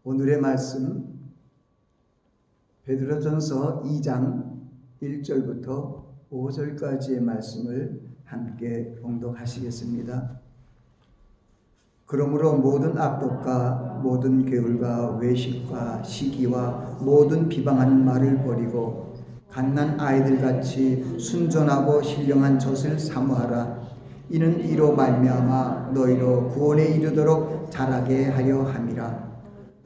오늘의 말씀 베드로전서 2장 1절부터 5절까지의 말씀을 함께 봉독하시겠습니다. 그러므로 모든 악독과 모든 게을과 외식과 시기와 모든 비방하는 말을 버리고 갓난 아이들같이 순전하고 신령한 젖을 사모하라. 이는 이로 말미암아 너희로 구원에 이르도록 자라게 하려 함이라.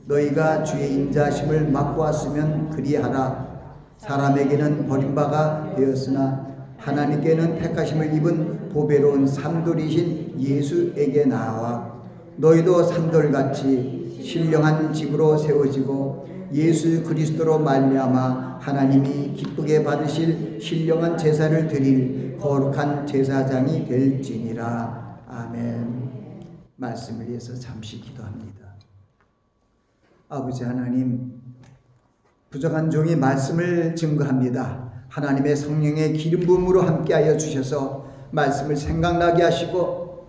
너희가 주의 인자하심을 맛보았으면 그리하라. 사람에게는 버림바가 되었으나 하나님께는 택하심을 입은 보배로운 산돌이신 예수에게 나와 너희도 산돌같이 신령한 집으로 세워지고 예수 그리스도로 말미암아 하나님이 기쁘게 받으실 신령한 제사를 드릴 거룩한 제사장이 될지니라. 아멘. 말씀을 위해서 잠시 기도합니다. 아버지 하나님, 부족한 종이 말씀을 증거합니다. 하나님의 성령의 기름 부음으로 함께하여 주셔서 말씀을 생각나게 하시고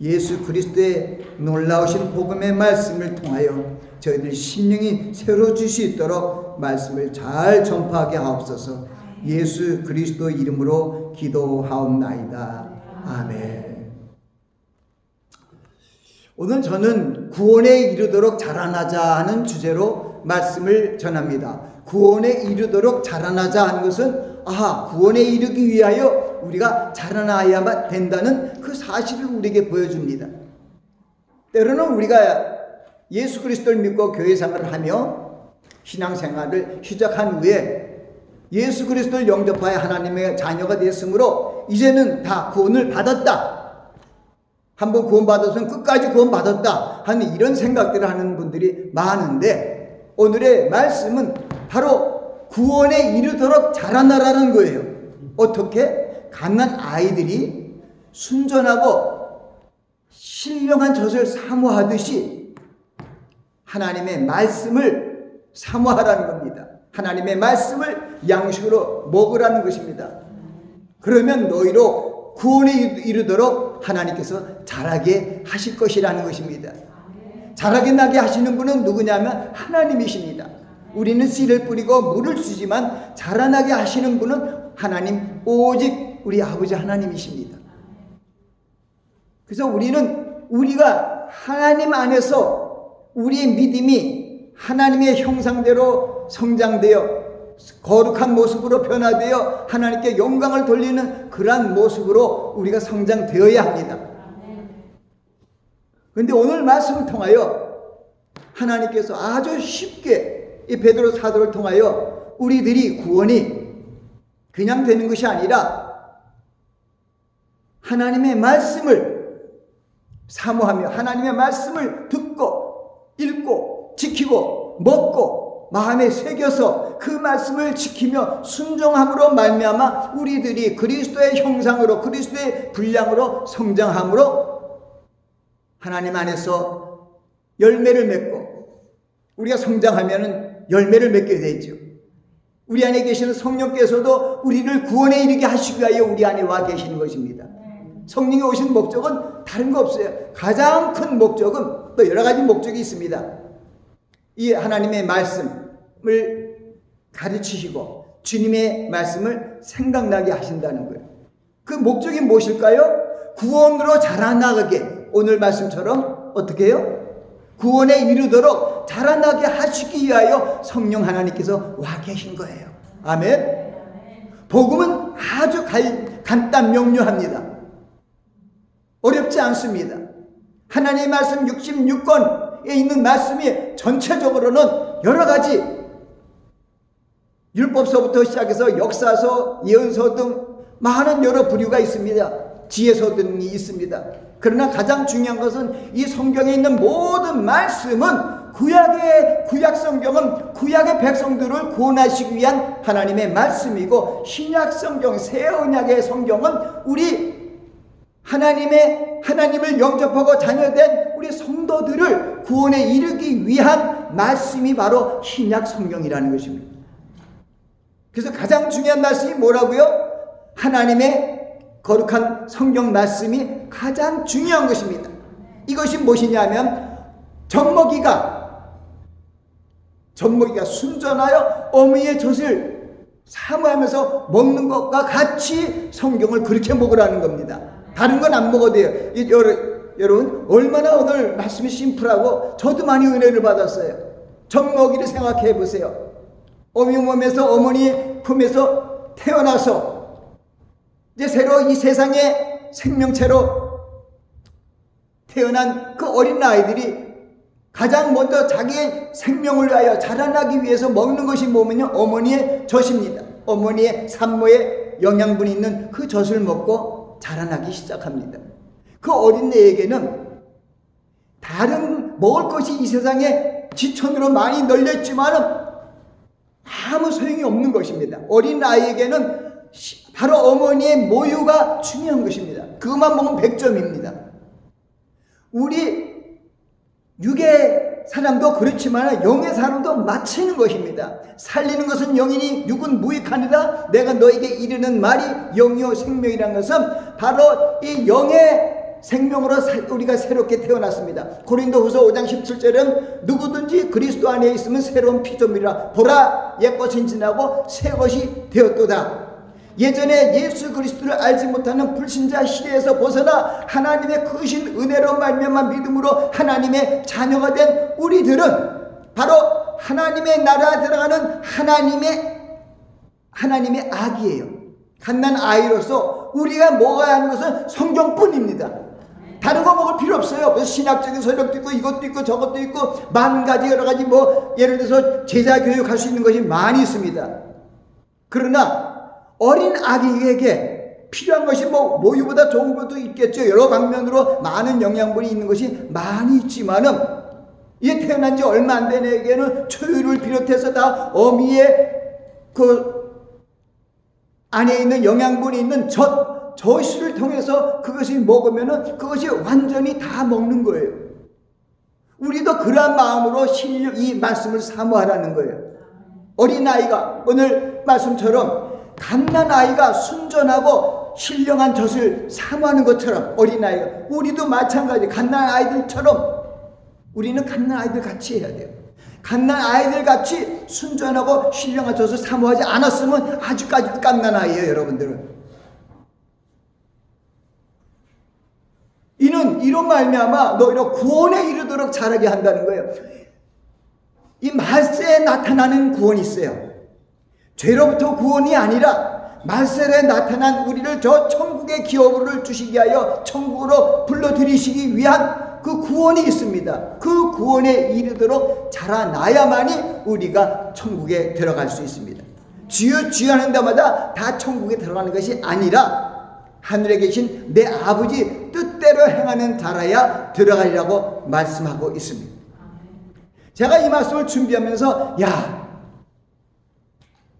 예수 그리스도의 놀라우신 복음의 말씀을 통하여 저희들 심령이 새로워질 수 있도록 말씀을 잘 전파하게 하옵소서. 예수 그리스도 이름으로 기도하옵나이다. 아멘. 오늘 저는 구원에 이르도록 자라나자 하는 주제로 말씀을 전합니다. 구원에 이르도록 자라나자 하는 것은 구원에 이르기 위하여 우리가 자라나야만 된다는 그 사실을 우리에게 보여줍니다. 때로는 우리가 예수 그리스도를 믿고 교회 생활을 하며 신앙생활을 시작한 후에 예수 그리스도를 영접하여 하나님의 자녀가 되었으므로 이제는 다 구원을 받았다, 한번 구원받았으면 끝까지 구원받았다 하는 이런 생각들을 하는 분들이 많은데, 오늘의 말씀은 바로 구원에 이르도록 자라나라는 거예요. 어떻게? 갓난 아이들이 순전하고 신령한 젖을 사모하듯이 하나님의 말씀을 사모하라는 겁니다. 하나님의 말씀을 양식으로 먹으라는 것입니다. 그러면 너희로 구원에 이르도록 하나님께서 자라게 하실 것이라는 것입니다. 자라게 나게 하시는 분은 누구냐면 하나님이십니다. 우리는 씨를 뿌리고 물을 주지만 자라나게 하시는 분은 하나님, 오직 우리 아버지 하나님이십니다. 그래서 우리가 하나님 안에서 우리의 믿음이 하나님의 형상대로 성장되어 거룩한 모습으로 변화되어 하나님께 영광을 돌리는 그러한 모습으로 우리가 성장되어야 합니다. 그런데 오늘 말씀을 통하여 하나님께서 아주 쉽게 이 베드로 사도를 통하여 우리들이 구원이 그냥 되는 것이 아니라 하나님의 말씀을 사모하며 하나님의 말씀을 듣고 읽고 지키고 먹고 마음에 새겨서 그 말씀을 지키며 순종함으로 말미암아 우리들이 그리스도의 형상으로 그리스도의 분량으로 성장함으로 하나님 안에서 열매를 맺고 우리가 성장하면 열매를 맺게 되죠. 우리 안에 계시는 성령께서도 우리를 구원에 이르게 하시기 위하여 우리 안에 와 계시는 것입니다. 성령이 오신 목적은 다른 거 없어요. 가장 큰 목적은 또 여러 가지 목적이 있습니다. 이 하나님의 말씀을 가르치시고 주님의 말씀을 생각나게 하신다는 거예요. 그 목적이 무엇일까요? 구원으로 자라나가게, 오늘 말씀처럼 어떻게 해요? 구원에 이르도록 자라나게 하시기 위하여 성령 하나님께서 와 계신 거예요. 아멘. 복음은 아주 간단 명료합니다. 어렵지 않습니다. 하나님의 말씀 66권에 있는 말씀이 전체적으로는 여러 가지 율법서부터 시작해서 역사서, 예언서 등 많은 여러 부류가 있습니다. 지혜서 등이 있습니다. 그러나 가장 중요한 것은 이 성경에 있는 모든 말씀은 구약 성경은 구약의 백성들을 구원하시기 위한 하나님의 말씀이고, 신약 성경, 새 언약의 성경은 우리 하나님을 영접하고 자녀된 우리 성도들을 구원에 이르기 위한 말씀이 바로 신약 성경이라는 것입니다. 그래서 가장 중요한 말씀이 뭐라고요? 하나님의 거룩한 성경 말씀이 가장 중요한 것입니다. 이것이 무엇이냐면 젖먹이가 젖먹이가 순전하여 어머니의 젖을 사모하면서 먹는 것과 같이 성경을 그렇게 먹으라는 겁니다. 다른 건 안 먹어도 돼요. 여러분 얼마나 오늘 말씀이 심플하고 저도 많이 은혜를 받았어요. 젖먹이를 생각해 보세요. 어머니 몸에서 어머니 품에서 태어나서 이제 새로 이 세상에 생명체로 태어난 그 어린 아이들이 가장 먼저 자기의 생명을 위하여 자라나기 위해서 먹는 것이 뭐냐면 어머니의 젖입니다. 어머니의 산모의 영양분이 있는 그 젖을 먹고 자라나기 시작합니다. 그 어린애에게는 다른 먹을 것이 이 세상에 지천으로 많이 널렸지만 아무 소용이 없는 것입니다. 어린 아이에게는 바로 어머니의 모유가 중요한 것입니다. 그것만 먹으면 100점입니다. 우리 육의 사람도 그렇지만 영의 사람도 마치는 것입니다. 살리는 것은 영이니 육은 무익하니라. 내가 너에게 이르는 말이 영이요 생명이라는 것은 바로 이 영의 생명으로 우리가 새롭게 태어났습니다. 고린도후서 5장 17절은 누구든지 그리스도 안에 있으면 새로운 피조물이라. 보라 옛것은 지나고 새것이 되었도다. 예전에 예수 그리스도를 알지 못하는 불신자 시대에서 벗어나 하나님의 크신 은혜로 말미암아 믿음으로 하나님의 자녀가 된 우리들은 바로 하나님의 나라에 들어가는 하나님의 아기예요. 갓난 아이로서 우리가 먹어야 하는 것은 성경뿐입니다. 다른 거 먹을 필요 없어요. 그래서 신학적인 서력도 있고 이것도 있고 저것도 있고 만 가지 여러 가지 예를 들어서 제자 교육할 수 있는 것이 많이 있습니다. 그러나 어린 아기에게 필요한 것이 모유보다 좋은 것도 있겠죠. 여러 방면으로 많은 영양분이 있는 것이 많이 있지만은 이게 태어난 지 얼마 안 된 애에게는 초유를 비롯해서 다 어미의 그 안에 있는 영양분이 있는 젖을 통해서 그것이 먹으면은 그것이 완전히 다 먹는 거예요. 우리도 그러한 마음으로 이 말씀을 사모하라는 거예요. 어린아이가 오늘 말씀처럼 갓난아이가 순전하고 신령한 젖을 사모하는 것처럼 어린아이가 우리도 마찬가지 갓난아이들처럼 우리는 갓난아이들 같이 해야 돼요. 갓난아이들 같이 순전하고 신령한 젖을 사모하지 않았으면 아직까지도 갓난아이예요. 여러분들은 이런 말미암아 너희로 구원에 이르도록 자라게 한다는 거예요. 이 말세에 나타나는 구원이 있어요. 죄로부터 구원이 아니라 말세에 나타난 우리를 저 천국의 기업을 주시기 하여 천국으로 불러들이시기 위한 그 구원이 있습니다. 그 구원에 이르도록 자라나야만이 우리가 천국에 들어갈 수 있습니다. 주여 주여 하는 데마다 다 천국에 들어가는 것이 아니라 하늘에 계신 내 아버지 뜻대로 행하는 자라야 들어가리라고 말씀하고 있습니다. 제가 이 말씀을 준비하면서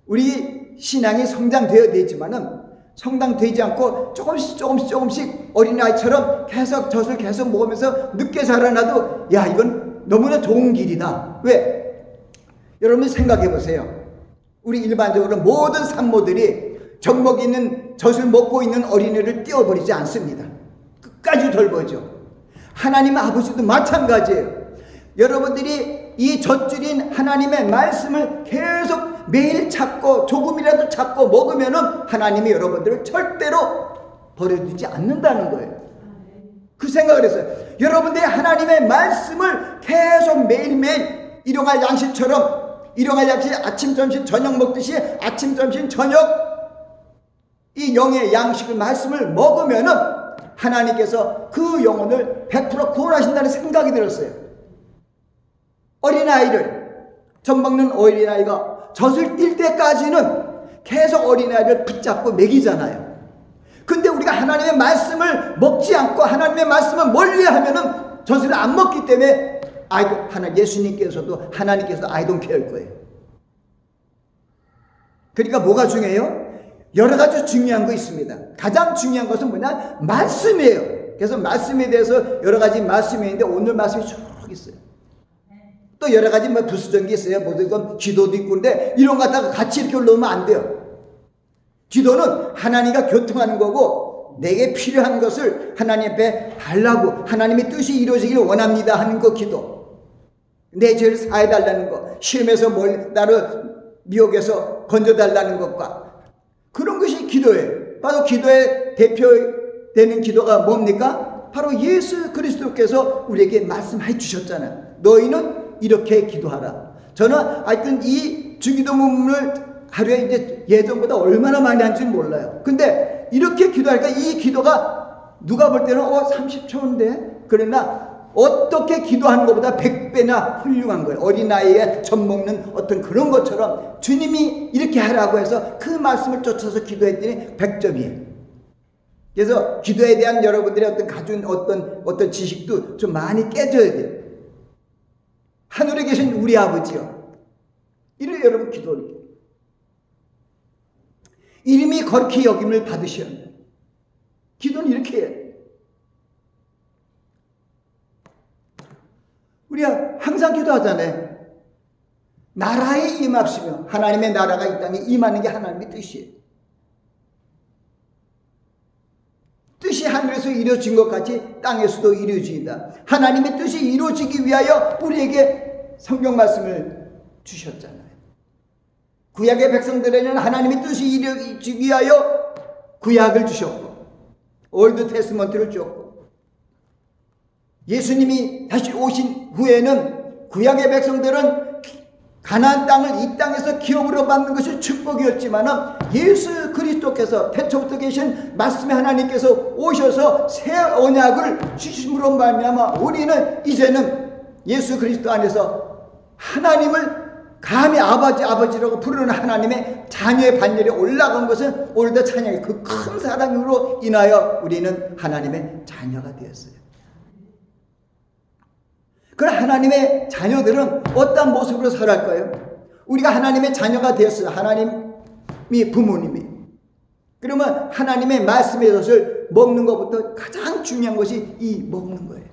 우리 신앙이 성장되어야 되지만은 성장되지 않고 조금씩 어린아이처럼 계속 젖을 계속 먹으면서 늦게 자라나도 이건 너무나 좋은 길이다. 왜? 여러분이 생각해 보세요. 우리 일반적으로 모든 산모들이 젖을 먹고 있는 어린이를 띄워버리지 않습니다. 끝까지 돌보죠. 하나님 아버지도 마찬가지예요. 여러분들이 이 젖줄인 하나님의 말씀을 계속 매일 찾고 조금이라도 찾고 먹으면은 하나님이 여러분들을 절대로 버려두지 않는다는 거예요. 그 생각을 했어요. 여러분들이 하나님의 말씀을 계속 매일매일 일용할 양식처럼 일용할 양식 아침 점심 저녁 먹듯이 아침 점심 저녁 이 영의 양식을 말씀을 먹으면은 하나님께서 그 영혼을 100% 구원하신다는 생각이 들었어요. 어린아이를 젖 먹는 어린아이가 젖을 띨 때까지는 계속 어린아이를 붙잡고 먹이잖아요. 근데 우리가 하나님의 말씀을 먹지 않고 하나님의 말씀을 멀리하면은 젖을 안 먹기 때문에 예수님께서도 하나님께서도 I don't care 거예요. 그러니까 뭐가 중요해요? 여러 가지 중요한 거 있습니다. 가장 중요한 것은 뭐냐? 말씀이에요. 그래서 말씀에 대해서 여러 가지 말씀이 있는데 오늘 말씀이 쭉 있어요. 또 여러 가지 부수적인 게 있어요. 이건 기도도 있고 근데 이런 거 갖다가 같이 이렇게 올라오면 안 돼요. 기도는 하나님과 교통하는 거고 내게 필요한 것을 하나님 앞에 달라고 하나님의 뜻이 이루어지기를 원합니다 하는 거 기도. 내 죄를 사해달라는 것, 시험에서 나를 미혹에서 건져달라는 것과 그런 것이 기도예요. 바로 기도의 대표되는 기도가 뭡니까? 바로 예수 그리스도께서 우리에게 말씀해 주셨잖아요. 너희는 이렇게 기도하라. 저는 하여튼 이 주기도문을 하루에 이제 예전보다 얼마나 많이 한지 몰라요. 근데 이렇게 기도하니까 이 기도가 누가 볼 때는 30초인데 그러나 어떻게 기도하는 것보다 100배나 훌륭한 거예요. 어린아이의 젖 먹는 어떤 그런 것처럼 주님이 이렇게 하라고 해서 그 말씀을 쫓아서 기도했더니 100점이에요. 그래서 기도에 대한 여러분들의 어떤 가진 어떤 지식도 좀 많이 깨져야 돼요. 하늘에 계신 우리 아버지요, 이를 여러분 기도를 이름이 거룩히 여김을 받으시옵소서. 기도는 이렇게 해요. 우리가 항상 기도하잖아요. 나라에 임합시며, 하나님의 나라가 이 땅에 임하는 게 하나님의 뜻이에요. 뜻이 하늘에서 이루어진 것 같이 땅에서도 이루어진다. 하나님의 뜻이 이루어지기 위하여 우리에게 성경 말씀을 주셨잖아요. 구약의 백성들에는 하나님의 뜻이 이루어지기 위하여 구약을 주셨고 올드 테스먼트를 주었고, 예수님이 다시 오신 후에는 구약의 백성들은 가나안 땅을 이 땅에서 기업으로 받는 것이 축복이었지만 예수 그리스도께서 태초부터 계신 말씀의 하나님께서 오셔서 새 언약을 주심으로 말미암아 우리는 이제는 예수 그리스도 안에서 하나님을 감히 아버지라고 부르는 하나님의 자녀의 반열에 올라간 것은 오늘도 찬양의 그 큰 사랑으로 인하여 우리는 하나님의 자녀가 되었어요. 그럼 하나님의 자녀들은 어떤 모습으로 살아갈까요? 우리가 하나님의 자녀가 되었어요. 하나님이 부모님이. 그러면 하나님의 말씀의 것을 먹는 것부터 가장 중요한 것이 이 먹는 거예요.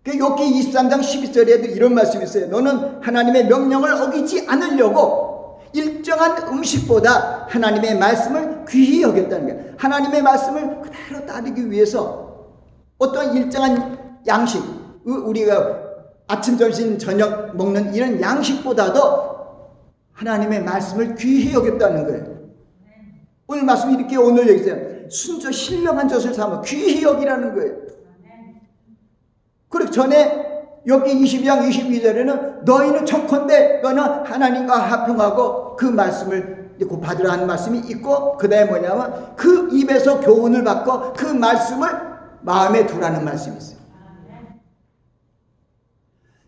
욥기 23장 12절에도 이런 말씀이 있어요. 너는 하나님의 명령을 어기지 않으려고 일정한 음식보다 하나님의 말씀을 귀히 여겼다는 거예요. 하나님의 말씀을 그대로 따르기 위해서 어떤 일정한 양식, 우리가 아침, 점심, 저녁 먹는 이런 양식보다도 하나님의 말씀을 귀히 여겼다는 거예요. 오늘 말씀이 이렇게 오늘 여기서 순저 신령한 젖을 삼아 귀히 여기라는 거예요. 그리고 전에 여기 22장 22절에는 너희는 청컨대 너는 하나님과 화평하고 그 말씀을 받으라 하는 말씀이 있고, 그 다음에 뭐냐면 그 입에서 교훈을 받고 그 말씀을 마음에 두라는 말씀이 있어요.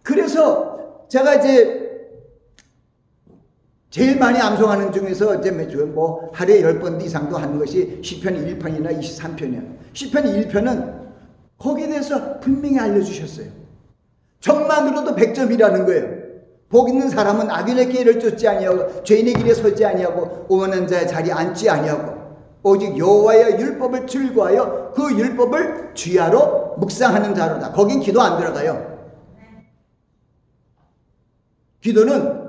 그래서 제가 이제 제일 많이 암송하는 중에서 이제 매주 하루에 10번 이상도 하는 것이 시편 1편이나 23편이에요. 시편 1편은 거기에 대해서 분명히 알려주셨어요. 정만으로도 100점이라는 거예요. 복 있는 사람은 악인의 길을 쫓지 아니하고 죄인의 길에 서지 아니하고 오만한 자의 자리에 앉지 아니하고 오직 여호와의 율법을 즐거워하여 그 율법을 주야로 묵상하는 자로다. 거긴 기도 안 들어가요. 기도는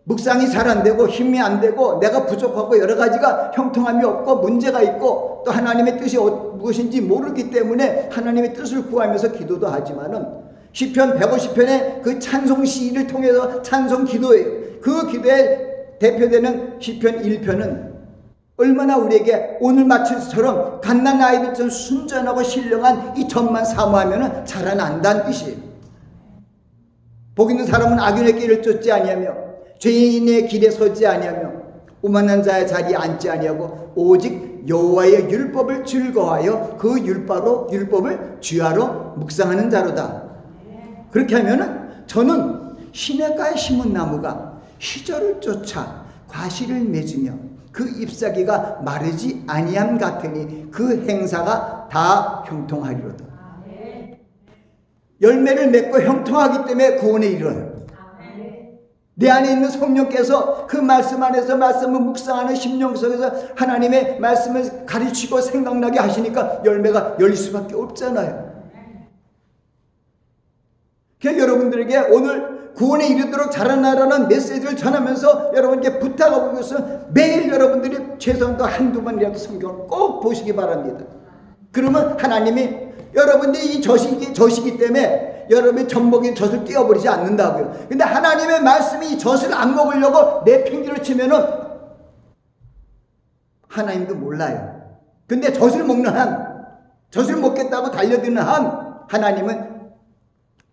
묵상이 잘 안 되고 힘이 안 되고 내가 부족하고 여러 가지가 형통함이 없고 문제가 있고 또 하나님의 뜻이 무엇인지 모르기 때문에 하나님의 뜻을 구하면서 기도도 하지만은 시편 150편의 그 찬송 시를 통해서 찬송 기도예요. 그 기도에 대표되는 시편 1편은 얼마나 우리에게 오늘 마침처럼 갓난 아이들처럼 순전하고 신령한 이 젖만 사모하면 자라난다는 뜻이에요. 복 있는 사람은 악인의 길을 쫓지 아니하며 죄인의 길에 서지 아니하며 오만한 자의 자리에 앉지 아니하고 오직 여호와의 율법을 즐거워하여 그 율법을 주야로 묵상하는 자로다. 그렇게 하면은 저는 시냇가에 심은 나무가 시절을 쫓아 과실을 맺으며 그 잎사귀가 마르지 아니함 같으니 그 행사가 다 형통하리로다. 열매를 맺고 형통하기 때문에 구원에 이르러요. 내 안에 있는 성령께서 그 말씀 안에서 말씀을 묵상하는 심령 속에서 하나님의 말씀을 가르치고 생각나게 하시니까 열매가 열릴 수밖에 없잖아요. 그래서 여러분들에게 오늘 구원에 이르도록 자라나라는 메시지를 전하면서 여러분께 부탁하고 있어서 매일 여러분들이 최소한도 한두 번이라도 성경을 꼭 보시기 바랍니다. 그러면 하나님이 여러분들이 이 젖이기 때문에 여러분이 젖먹인 젖을 떼어버리지 않는다고요. 근데 하나님의 말씀이 이 젖을 안 먹으려고 내 핑계를 치면은 하나님도 몰라요. 근데 젖을 먹는 한, 젖을 먹겠다고 달려드는 한 하나님은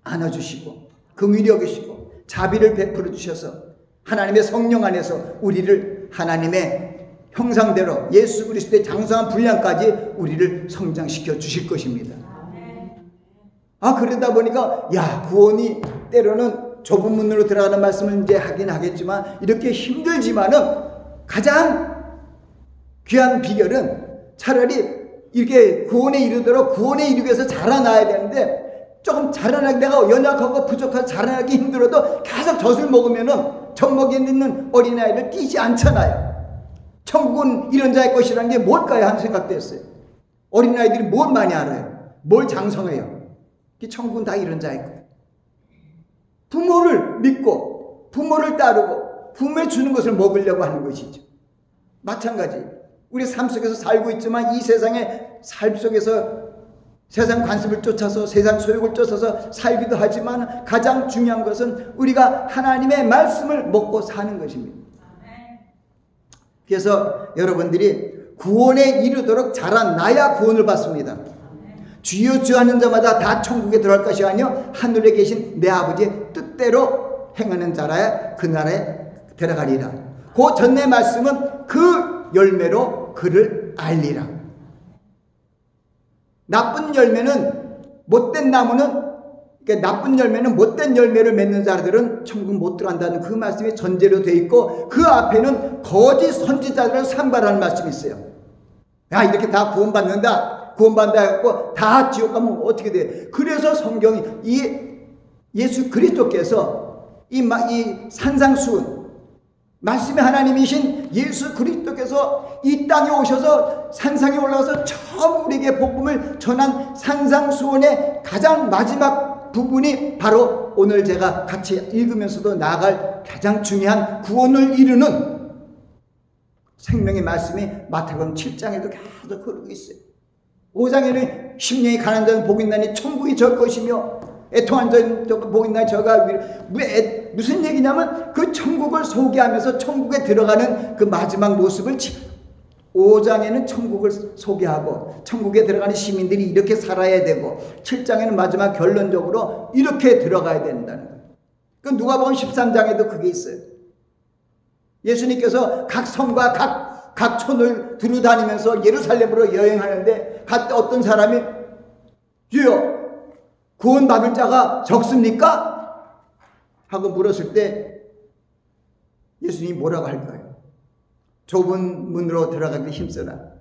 안아주시고 긍휼히 여기시고 자비를 베풀어 주셔서 하나님의 성령 안에서 우리를 하나님의 형상대로 예수 그리스도의 장성한 분량까지 우리를 성장시켜 주실 것입니다. 그러다 보니까 구원이 때로는 좁은 문으로 들어가는 말씀을 이제 하긴 하겠지만 이렇게 힘들지만은 가장 귀한 비결은 차라리 이렇게 구원에 이르도록 구원에 이르기 위해서 자라나야 되는데 조금 자라나기 내가 연약하고 부족해서 자라나기 힘들어도 계속 젖을 먹으면은 젖 먹이에 있는 어린아이를 띄지 않잖아요. 천국은 이런 자의 것이라는 게 뭘까요? 하는 생각도 했어요. 어린아이들이 뭘 많이 알아요? 뭘 장성해요? 천국은 다 이런 자의 거예요. 부모를 믿고 부모를 따르고 부모에 주는 것을 먹으려고 하는 것이죠. 마찬가지 우리 삶 속에서 살고 있지만 이 세상의 삶 속에서 세상 관습을 쫓아서 세상 소욕을 쫓아서 살기도 하지만 가장 중요한 것은 우리가 하나님의 말씀을 먹고 사는 것입니다. 그래서 여러분들이 구원에 이르도록 자라나야 구원을 받습니다. 주여 주여 하는 자마다 다 천국에 들어갈 것이 아니요 하늘에 계신 내 아버지의 뜻대로 행하는 자라야 그 나라에 들어가리라. 그 전의 말씀은 그 열매로 그를 알리라. 나쁜 열매는 못된 나무는 나쁜 열매는 못된 열매를 맺는 자들은 천국 못 들어간다는 그 말씀이 전제로 되어 있고 그 앞에는 거짓 선지자들을 상발하는 말씀이 있어요. 이렇게 다 구원받는다. 구원받는다 해갖고 다 지옥 가면 어떻게 돼? 그래서 성경이 예수 그리스도께서 이 산상수훈 말씀의 하나님이신 예수 그리스도께서 이 땅에 오셔서 산상에 올라가서 처음 우리에게 복음을 전한 산상수훈의 가장 마지막 부분이 바로 오늘 제가 같이 읽으면서도 나아갈 가장 중요한 구원을 이루는 생명의 말씀이 마태복음 7장에도 계속 흐르고 있어요. 5장에는 심령이 가난한 자는 복이 있나니 천국이 저 것이며 애통한 자는 복이 있나니 저가 무슨 얘기냐면 그 천국을 소개하면서 천국에 들어가는 그 마지막 모습을 5장에는 천국을 소개하고 천국에 들어가는 시민들이 이렇게 살아야 되고 7장에는 마지막 결론적으로 이렇게 들어가야 된다는 거예요. 그 누가복음 13장에도 그게 있어요. 예수님께서 각 성과 각 촌을 두루다니면서 예루살렘으로 여행하는데 갈 때 어떤 사람이 주여 구원받을 자가 적습니까? 하고 물었을 때 예수님이 뭐라고 할까요? 좁은 문으로 들어가기 힘쓰나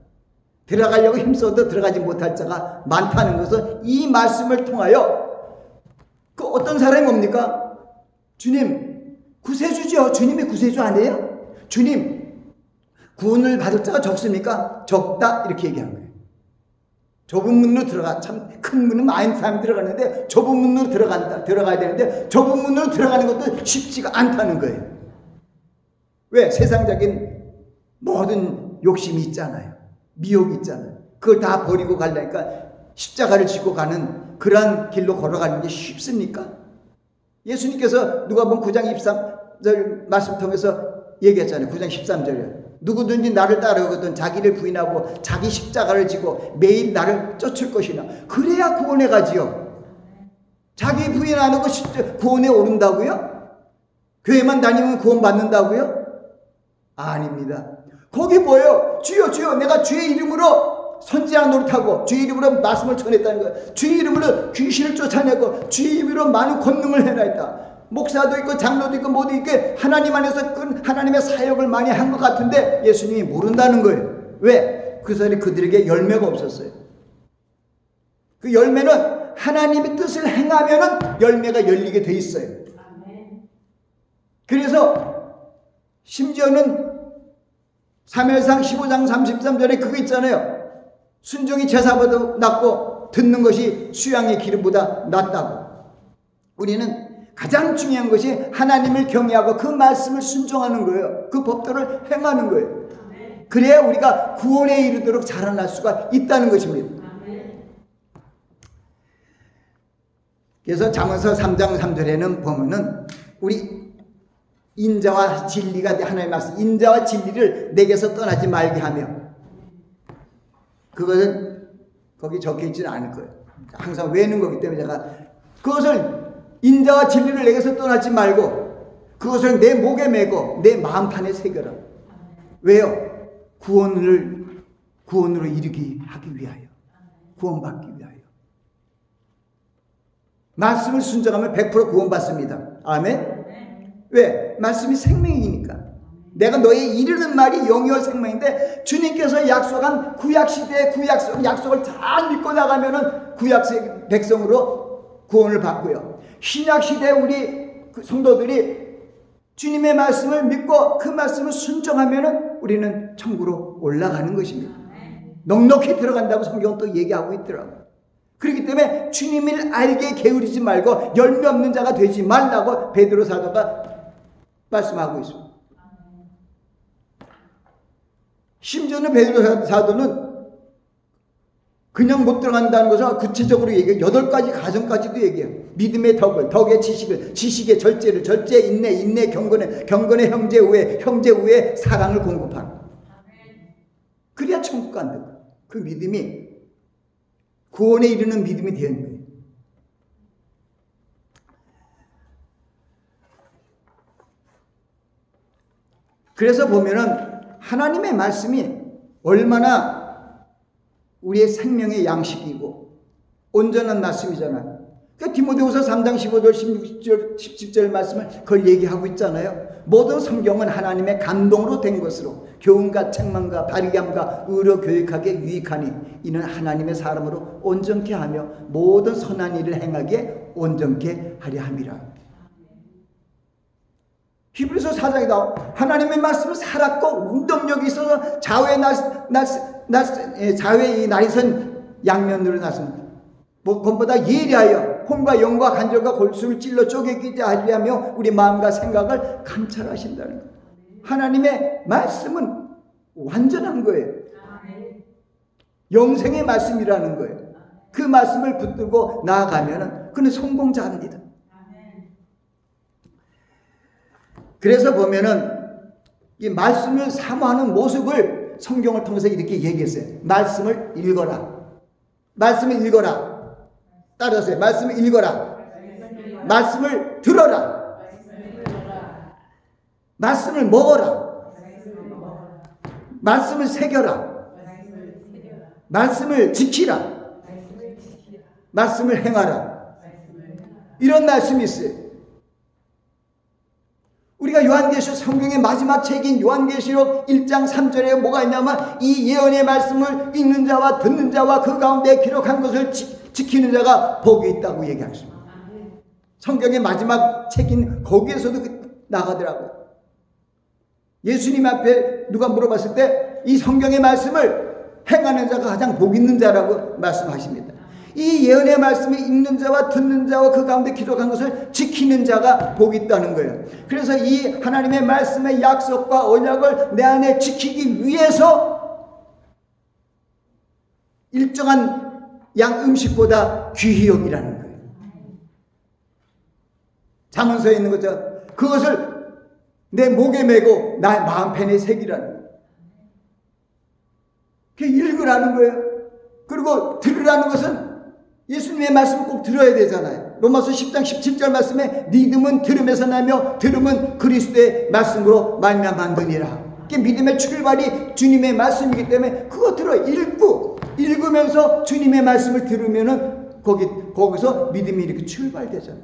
들어가려고 힘써도 들어가지 못할 자가 많다는 것은 이 말씀을 통하여 그 어떤 사람이 뭡니까? 주님 구세주죠. 주님이 구세주 아니에요? 주님 구원을 받을 자가 적습니까? 적다 이렇게 얘기하는 거예요. 좁은 문으로 들어가 참 큰 문은 많은 사람이 들어가는데 좁은 문으로 들어가야 되는데 좁은 문으로 들어가는 것도 쉽지가 않다는 거예요. 왜? 세상적인 모든 욕심이 있잖아요. 미혹이 있잖아요. 그걸 다 버리고 가려니까 십자가를 지고 가는 그러한 길로 걸어가는 게 쉽습니까? 예수님께서 누가복음 9장 23절 말씀 통해서 얘기했잖아요. 9장 13절에 누구든지 나를 따르거든 자기를 부인하고 자기 십자가를 지고 매일 나를 쫓을 것이나 그래야 구원에 가지요. 자기 부인 안 하고 구원에 오른다고요? 교회만 다니면 구원 받는다고요? 아닙니다. 거기 뭐예요? 주여 주여 내가 주의 이름으로 선지자 노릇하고 주의 이름으로 말씀을 전했다는 거예요. 주의 이름으로 귀신을 쫓아내고 주의 이름으로 많은 권능을 해냈다. 목사도 있고 장로도 있고 모두 있게 하나님 안에서 하나님의 사역을 많이 한 것 같은데 예수님이 모른다는 거예요. 왜? 그 사람이 그들에게 열매가 없었어요. 그 열매는 하나님의 뜻을 행하면은 열매가 열리게 돼 있어요. 그래서 심지어는 사무엘상 15장 33절에 그거 있잖아요. 순종이 제사보다 낫고 듣는 것이 수양의 기름보다 낫다고. 우리는 가장 중요한 것이 하나님을 경외하고 그 말씀을 순종하는 거예요. 그 법도를 행하는 거예요. 그래야 우리가 구원에 이르도록 자라날 수가 있다는 것입니다. 그래서 잠언서 3장 3절에는 보면은 우리 인자와 진리가 하나님의 말씀, 인자와 진리를 내게서 떠나지 말게 하며, 그것은 거기 적혀 있지는 않을 거예요. 항상 외는 거기 때문에 제가 그것을 인자와 진리를 내게서 떠나지 말고 그것을 내 목에 메고 내 마음판에 새겨라. 왜요? 구원으로 이르게 하기 위하여, 구원받기 위하여. 말씀을 순종하면 100% 구원받습니다. 아멘? 왜? 말씀이 생명이니까. 내가 너에 이르는 말이 영이요 생명인데, 주님께서 약속한 구약시대의 약속을 잘 믿고 나가면은 구약 백성으로 구원을 받고요. 신약시대 우리 성도들이 주님의 말씀을 믿고 그 말씀을 순종하면은 우리는 천국으로 올라가는 것입니다. 넉넉히 들어간다고 성경은 또 얘기하고 있더라고요. 그렇기 때문에 주님을 알게 게으르지 말고 열매 없는 자가 되지 말라고 베드로 사도가 말씀하고 있습니다. 심지어는 베드로 사도는 그냥 못 들어간다는 것을 구체적으로 얘기해요. 8가지 가정까지도 얘기해요. 믿음의 덕의 지식을, 지식의 절제를, 절제 인내 경건의 형제 우애 사랑을 공급하는. 그래야 천국 간다. 그 믿음이 구원에 이르는 믿음이 되는 거예요. 그래서 보면은 하나님의 말씀이 얼마나 우리의 생명의 양식이고 온전한 말씀이잖아요. 그러니까 디모데후서 3장 15절 16절 17절 말씀을 그걸 얘기하고 있잖아요. 모든 성경은 하나님의 감동으로 된 것으로 교훈과 책망과 바리감과 의로 교육하게 유익하니 이는 하나님의 사람으로 온전케 하며 모든 선한 일을 행하게 온전케 하려 함이라. 히브리서 4장에 나와 하나님의 말씀은 살았고 운동력이 있어서 자외의 날이 선 양면으로 났습니다. 무엇보다 예리하여 혼과 영과 간절과 골수를 찔러 쪼개기지 하며 우리 마음과 생각을 감찰하신다는 거예요. 하나님의 말씀은 완전한 거예요. 영생의 말씀이라는 거예요. 그 말씀을 붙들고 나아가면 그는 성공자입니다. 그래서 보면은 이 말씀을 사모하는 모습을 성경을 통해서 이렇게 얘기했어요. 말씀을 읽어라. 말씀을 읽어라. 따라하세요. 말씀을 읽어라. 말씀을 들어라. 말씀을 먹어라. 말씀을 새겨라. 말씀을 지키라. 말씀을 행하라. 이런 말씀이 있어요. 우리가 요한계시록 성경의 마지막 책인 요한계시록 1장 3절에 뭐가 있냐면 이 예언의 말씀을 읽는 자와 듣는 자와 그 가운데 기록한 것을 지키는 자가 복이 있다고 얘기하십니다. 성경의 마지막 책인 거기에서도 나가더라고요. 예수님 앞에 누가 물어봤을 때 이 성경의 말씀을 행하는 자가 가장 복 있는 자라고 말씀하십니다. 이 예언의 말씀을 읽는 자와 듣는 자와 그 가운데 기록한 것을 지키는 자가 복이 있다는 거예요. 그래서 이 하나님의 말씀의 약속과 언약을 내 안에 지키기 위해서 일정한 양 음식보다 귀히 여기라는 거예요. 잠언서에 있는 거죠. 그것을 내 목에 메고 나의 마음펜에 새기라는 거예요. 그 읽으라는 거예요. 그리고 들으라는 것은 예수님의 말씀을 꼭 들어야 되잖아요. 로마서 10장 17절 말씀에 믿음은 들음에서 나며 들음은 그리스도의 말씀으로 말미암았느니라. 믿음의 출발이 주님의 말씀이기 때문에 그거 읽으면서 주님의 말씀을 들으면은 거기서 믿음이 이렇게 출발되잖아요.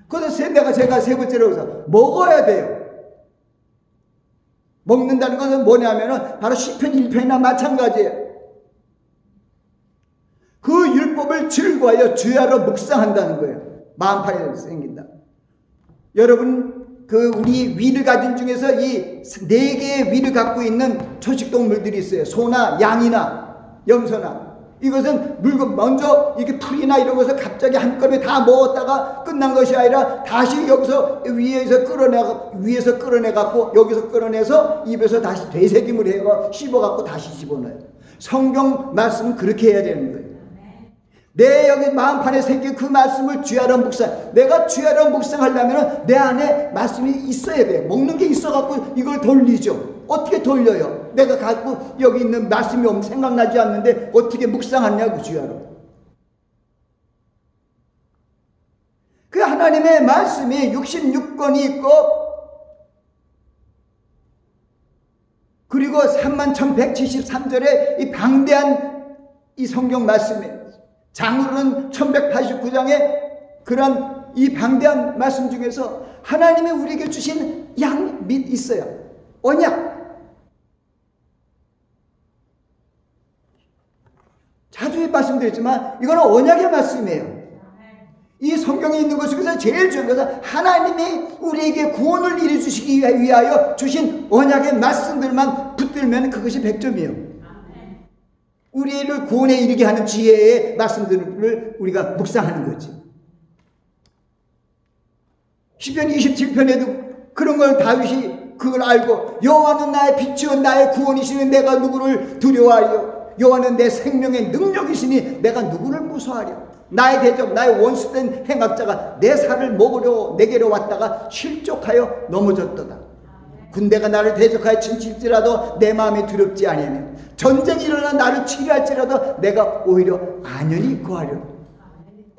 그래서 제가 세 번째로 해서 먹어야 돼요. 먹는다는 것은 뭐냐면은 바로 시편 1편이나 마찬가지예요. 그 율법을 즐거워하여 주야로 묵상한다는 거예요. 마음판에 생긴다. 여러분, 우리 위를 가진 중에서 이 4개의 위를 갖고 있는 초식동물들이 있어요. 소나 양이나 염소나. 이것은 물건 먼저 이렇게 풀이나 이런 것을 갑자기 한꺼번에 다 먹었다가 끝난 것이 아니라 다시 여기서 위에서 끌어내 갖고 여기서 끌어내서 입에서 다시 되새김을 해서 씹어 갖고 다시 집어넣어요. 성경 말씀은 그렇게 해야 되는 거예요. 내 여기 마음판에 새긴 그 말씀을 주야로 묵상. 내가 주야로 묵상하려면 내 안에 말씀이 있어야 돼. 먹는 게 있어갖고 이걸 돌리죠. 어떻게 돌려요? 내가 갖고 여기 있는 말씀이 없는 생각나지 않는데 어떻게 묵상하냐고 주야로. 그 하나님의 말씀이 66권이 있고 그리고 31,173절의 이 방대한 이 성경 말씀에 장으로는 1189장의 그런 이 방대한 말씀 중에서 하나님이 우리에게 주신 양 및 있어요. 언약. 자주 말씀드렸지만 이거는 언약의 말씀이에요. 이 성경에 있는 것 중에서 제일 중요한 것은 하나님이 우리에게 구원을 이루주시기 위하여 주신 언약의 말씀들만 붙들면 그것이 100점이에요. 우리를 구원에 이르게 하는 지혜의 말씀들을 우리가 묵상하는 거지. 시편 27편에도 그런 걸 다윗이 그걸 알고 여호와는 나의 빛이요 나의 구원이시니 내가 누구를 두려워하리요. 여호와는 내 생명의 능력이시니 내가 누구를 무서워하리요. 나의 대적 나의 원수된 행악자가 내 살을 먹으려 내게로 왔다가 실족하여 넘어졌도다. 군대가 나를 대적하여 침칠지라도 내 마음이 두렵지 아니하며 전쟁이 일어나 나를 치료할지라도 내가 오히려 안연히 구하려.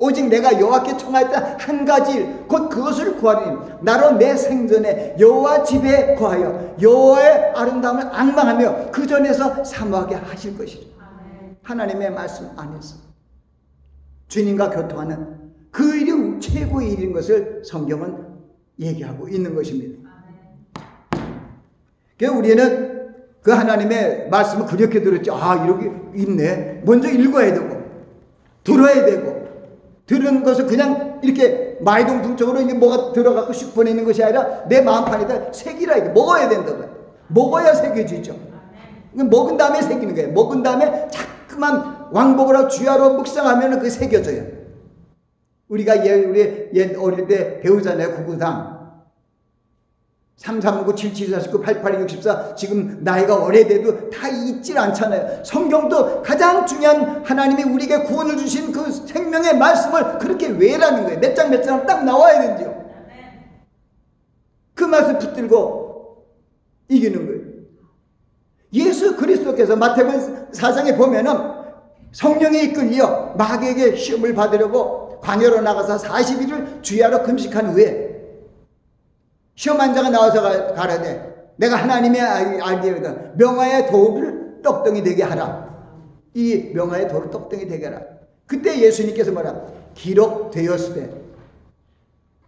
오직 내가 여호와께 청하였다 한 가지 일 곧 그것을 구하리니 나로 내 생전에 여호와 집에 거하여 여호와의 아름다움을 앙망하며 그 전에서 사모하게 하실 것이라. 하나님의 말씀 안에서 주님과 교통하는 그 일이 최고의 일인 것을 성경은 얘기하고 있는 것입니다. 그래서 우리는 그 하나님의 말씀을 그렇게 들었죠. 아, 이렇게 있네. 먼저 읽어야 되고, 들어야 되고, 들은 것을 그냥 이렇게 마이동풍적으로 이게 뭐가 들어가고 슉 보내는 것이 아니라 내 마음판에다 새기라. 이게 먹어야 된다고요. 먹어야 새겨지죠. 먹은 다음에 새기는 거예요. 먹은 다음에 자꾸만 왕복을 하고 주야로 묵상하면 그 새겨져요. 우리 옛 어릴 때 배우잖아요. 구구상. 339, 77, 49, 88, 64 지금 나이가 오래돼도 다 잊질 않잖아요. 성경도 가장 중요한 하나님이 우리에게 구원을 주신 그 생명의 말씀을 그렇게 외라는 거예요. 몇 장 몇 장 딱 나와야 된대요. 그 말씀 붙들고 이기는 거예요. 예수 그리스도께서 마태복음 4장에 보면은 성령에 이끌려 마귀에게 시험을 받으려고 광야로 나가서 40일을 주야로 금식한 후에 시험한 자가 나와서 가라되 내가 하나님의 아들이다. 명화의 돌을 떡덩이 되게 하라. 이 명화의 돌을 떡덩이 되게 하라. 그때 예수님께서 뭐라? 기록되었으되.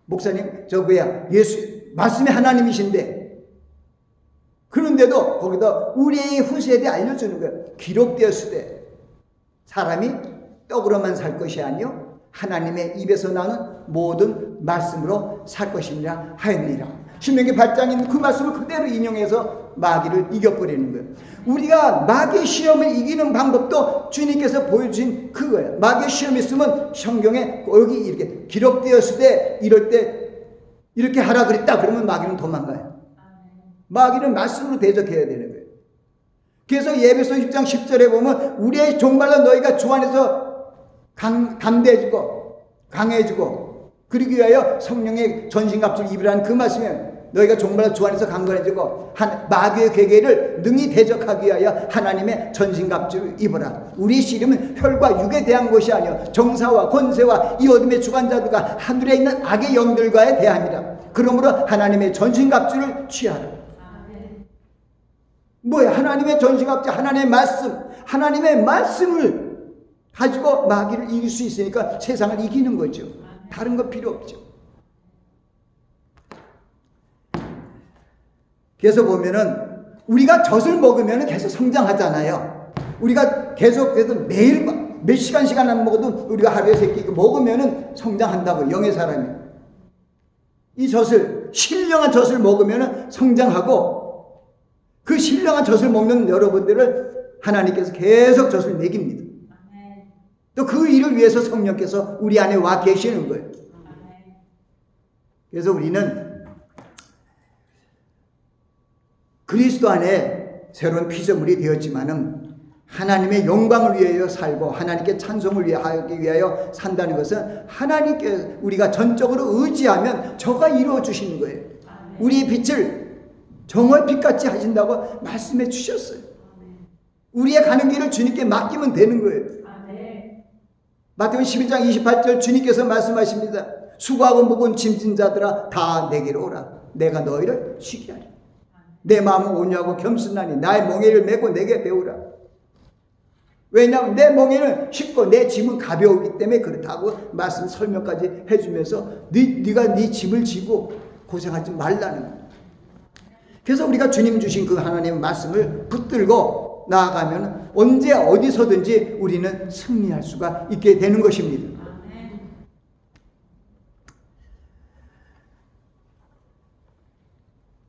목사님 저 뭐야 예수 말씀이 하나님이신데 그런데도 거기다 우리의 후세대에 알려주는 거예요. 기록되었으되 사람이 떡으로만 살 것이 아니요 하나님의 입에서 나오는 모든 말씀으로 살 것이니라 하였느니라. 신명기 8장인 그 말씀을 그대로 인용해서 마귀를 이겨버리는 거예요. 우리가 마귀의 시험을 이기는 방법도 주님께서 보여주신 그거예요. 마귀의 시험이 있으면 성경에 여기 이렇게 기록되었을 때 이럴 때 이렇게 하라 그랬다 그러면 마귀는 도망가요. 마귀는 말씀으로 대적해야 되는 거예요. 그래서 예배소 6장 10절에 보면 우리의 종말로 너희가 주 안에서 담대해지고 강해지고 그러기 위하여 성령의 전신갑주를 입으라는 그 말씀이에요. 너희가 정말 주 안에서 강건해지고 마귀의 괴계를 능히 대적하기 위하여 하나님의 전신갑주를 입어라. 우리 씨름은 혈과 육에 대한 것이 아니요 정사와 권세와 이 어둠의 주관자들과 하늘에 있는 악의 영들과에 대함이라. 그러므로 하나님의 전신갑주를 취하라. 뭐야? 하나님의 전신갑주, 하나님의 말씀을 가지고 마귀를 이길 수 있으니까 세상을 이기는 거죠. 다른 거 필요 없죠. 그래서 보면은 우리가 젖을 먹으면 계속 성장하잖아요. 우리가 계속 매일 몇 시간 안 먹어도 우리가 하루에 3끼 먹으면은 성장한다고 영의 사람이. 이 젖을 신령한 젖을 먹으면은 성장하고 그 신령한 젖을 먹는 여러분들을 하나님께서 계속 젖을 먹입니다. 또 그 일을 위해서 성령께서 우리 안에 와 계시는 거예요. 그래서 우리는 그리스도 안에 새로운 피조물이 되었지만은 하나님의 영광을 위하여 살고 하나님께 찬송을 하기 위하여 산다는 것은 하나님께 우리가 전적으로 의지하면 저가 이루어 주시는 거예요. 우리의 빛을 정월 빛같이 하신다고 말씀해 주셨어요. 우리의 가는 길을 주님께 맡기면 되는 거예요. 마태복음 11장 28절 주님께서 말씀하십니다. 수고하고 무거운 짐진 자들아 다 내게로 오라. 내가 너희를 쉬게 하리. 내 마음은 온유하고 겸손하니 나의 멍에를 메고 내게 배우라. 왜냐하면 내 멍에는 쉽고 내 짐은 가벼우기 때문에 그렇다고 말씀 설명까지 해주면서 네가 네 짐을 지고 고생하지 말라는 거예요. 그래서 우리가 주님 주신 그 하나님의 말씀을 붙들고 나아가면 언제 어디서든지 우리는 승리할 수가 있게 되는 것입니다.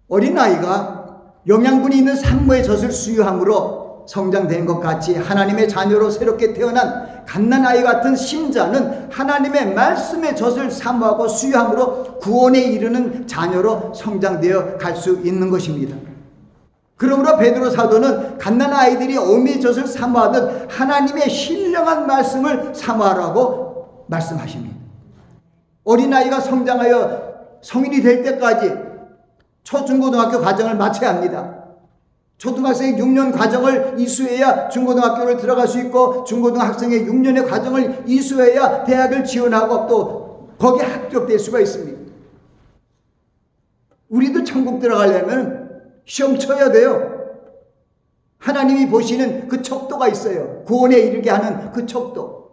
어린아이가 영양분이 있는 산모의 젖을 수유함으로 성장된 것 같이 하나님의 자녀로 새롭게 태어난 갓난아이 같은 심자는 하나님의 말씀의 젖을 사모하고 수유함으로 구원에 이르는 자녀로 성장되어 갈 수 있는 것입니다. 그러므로 베드로 사도는 갓난아이들이 어미의 젖을 사모하듯 하나님의 신령한 말씀을 사모하라고 말씀하십니다. 어린아이가 성장하여 성인이 될 때까지 초중고등학교 과정을 마쳐야 합니다. 초등학생의 6년 과정을 이수해야 중고등학교를 들어갈 수 있고 중고등학생의 6년의 과정을 이수해야 대학을 지원하고 또 거기에 합격될 수가 있습니다. 우리도 천국 들어가려면 시험 쳐야 돼요. 하나님이 보시는 그 척도가 있어요. 구원에 이르게 하는 그 척도.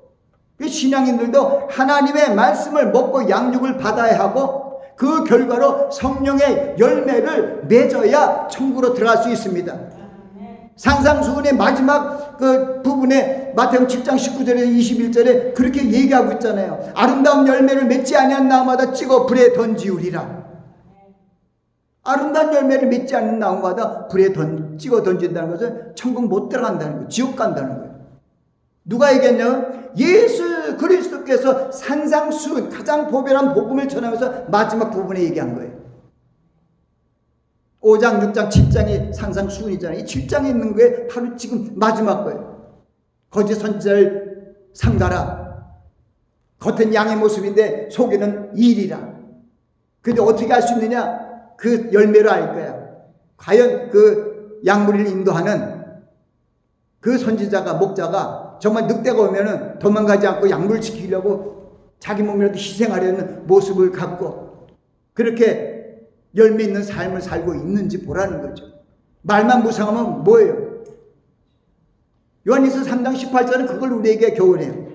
신앙인들도 하나님의 말씀을 먹고 양육을 받아야 하고 그 결과로 성령의 열매를 맺어야 천국으로 들어갈 수 있습니다. 산상수훈의 마지막 그 부분에 마태복음 7장 19절에서 21절에 그렇게 얘기하고 있잖아요. 아름다운 열매를 맺지 아니한 나무마다 찍어 불에 던지우리라. 아름다운 열매를 맺지 않는 나무마다 불에 찍어 던진다는 것은 천국 못 들어간다는 거예요. 지옥 간다는 거예요. 누가 얘기했냐? 예수 그리스도께서 산상수훈 가장 보배란 복음을 전하면서 마지막 부분에 얘기한 거예요. 5장, 6장, 7장이 산상수훈이잖아요. 이 7장에 있는 게 바로 지금 마지막 거예요. 거짓 선지자를 삼가라. 겉은 양의 모습인데 속에는 일이라. 근데 어떻게 알 수 있느냐? 그 열매로 알 거야. 과연 그 양무리를 인도하는 그 선지자가 목자가 정말 늑대가 오면은 도망가지 않고 양물을 지키려고 자기 몸이라도 희생하려는 모습을 갖고 그렇게 열매 있는 삶을 살고 있는지 보라는 거죠. 말만 무상하면 뭐예요? 요한일서 3장 18절은 그걸 우리에게 교훈해요.